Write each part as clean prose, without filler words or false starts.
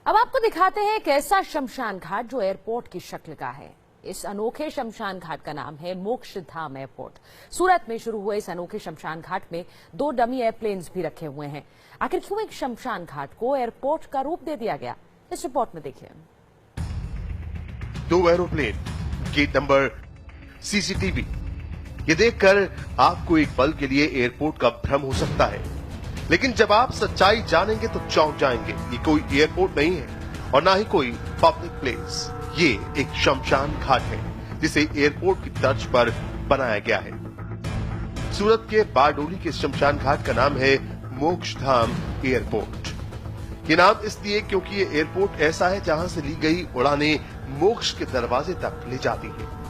अब आपको दिखाते हैं एक ऐसा शमशान घाट जो एयरपोर्ट की शक्ल का है। इस अनोखे शमशान घाट का नाम है मोक्षधाम एयरपोर्ट। सूरत में शुरू हुए इस अनोखे शमशान घाट में 2 डमी एयरप्लेन्स भी रखे हुए हैं। आखिर क्यों एक शमशान घाट को एयरपोर्ट का रूप दे दिया गया, इस रिपोर्ट में देखिए। 2 एरोप्लेन, गेट नंबर, सीसीटीवी, ये देखकर आपको एक पल के लिए एयरपोर्ट का भ्रम हो सकता है, लेकिन जब आप सच्चाई जानेंगे तो चौंक जाएंगे। ये कोई एयरपोर्ट नहीं है और ना ही कोई पब्लिक प्लेस। ये एक शमशान घाट है जिसे एयरपोर्ट की तर्ज पर बनाया गया है। सूरत के बारडोली के शमशान घाट का नाम है मोक्षधाम एयरपोर्ट। ये नाम इसलिए क्योंकि ये एयरपोर्ट ऐसा है जहां से ली गई उड़ानें मोक्ष के दरवाजे तक ले जाती है।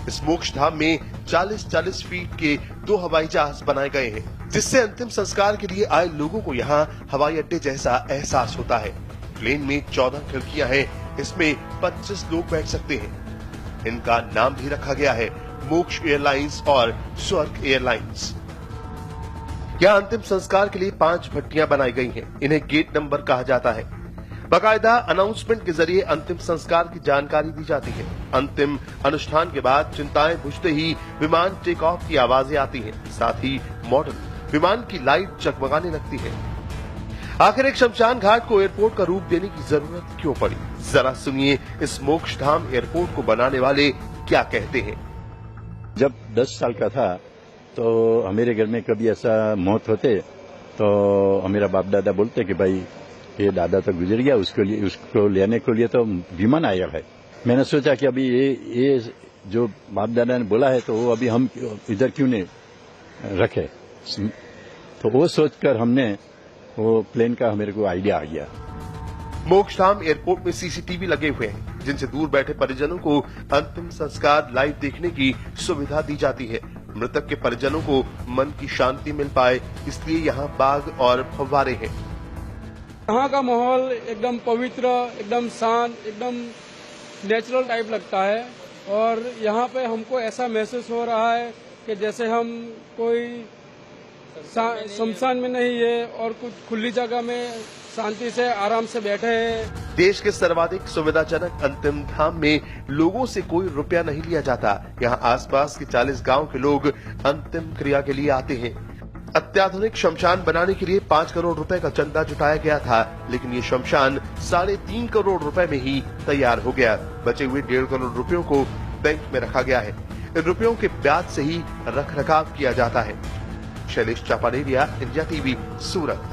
इस मोक्षधाम में 40-40 फीट के 2 हवाई जहाज बनाए गए हैं, जिससे अंतिम संस्कार के लिए आए लोगों को यहाँ हवाई अड्डे जैसा एहसास होता है। प्लेन में 14 खिड़कियां हैं, इसमें 25 लोग बैठ सकते हैं। इनका नाम भी रखा गया है मोक्ष एयरलाइंस और स्वर्ग एयरलाइंस। यहाँ अंतिम संस्कार के लिए 5 भट्टियां बनाई गई हैं। इन्हें गेट नंबर कहा जाता है। बाकायदा अनाउंसमेंट के जरिए अंतिम संस्कार की जानकारी दी जाती है। अंतिम अनुष्ठान के बाद चिंताएं बुझते ही विमान टेक ऑफ की आवाजें आती हैं। साथ ही मॉडल विमान की लाइट जगमगाने लगती है। आखिर एक शमशान घाट को एयरपोर्ट का रूप देने की जरूरत क्यों पड़ी? जरा सुनिए इस मोक्षधाम एयरपोर्ट को बनाने वाले क्या कहते हैं। जब 10 साल का था तो हमारे घर में कभी ऐसा मौत होते तो मेरा बाप दादा बोलते कि भाई ये दादा तो गुजर गया, उसको लेने के लिए तो विमान आया है। मैंने सोचा कि अभी ये जो बाप दादा ने बोला है तो वो अभी हम इधर क्यों नहीं रखे। तो वो सोचकर हमने वो प्लेन का मेरे को आइडिया आ गया। मोक्षधाम एयरपोर्ट में सीसीटीवी लगे हुए हैं, जिनसे दूर बैठे परिजनों को अंतिम संस्कार लाइव देखने की सुविधा दी जाती है। मृतक के परिजनों को मन की शांति मिल पाए, इसलिए यहाँ बाग और फव्वारे हैं। यहाँ का माहौल एकदम पवित्र, एकदम शांत, एकदम नेचुरल टाइप लगता है और यहाँ पे हमको ऐसा महसूस हो रहा है कि जैसे हम कोई शमशान में नहीं है और कुछ खुली जगह में शांति से आराम से बैठे हैं। देश के सर्वाधिक सुविधाजनक अंतिम धाम में लोगों से कोई रुपया नहीं लिया जाता। यहाँ आसपास के 40 गांव के लोग अंतिम क्रिया के लिए आते हैं। अत्याधुनिक शमशान बनाने के लिए 5 करोड़ रुपए का चंदा जुटाया गया था, लेकिन ये शमशान 3.5 करोड़ रुपए में ही तैयार हो गया। बचे हुए 1.5 करोड़ रुपयों को बैंक में रखा गया है। इन रुपयों के ब्याज से ही रख रखाव किया जाता है। शैलेश चापानेरिया, इंडिया टीवी, सूरत।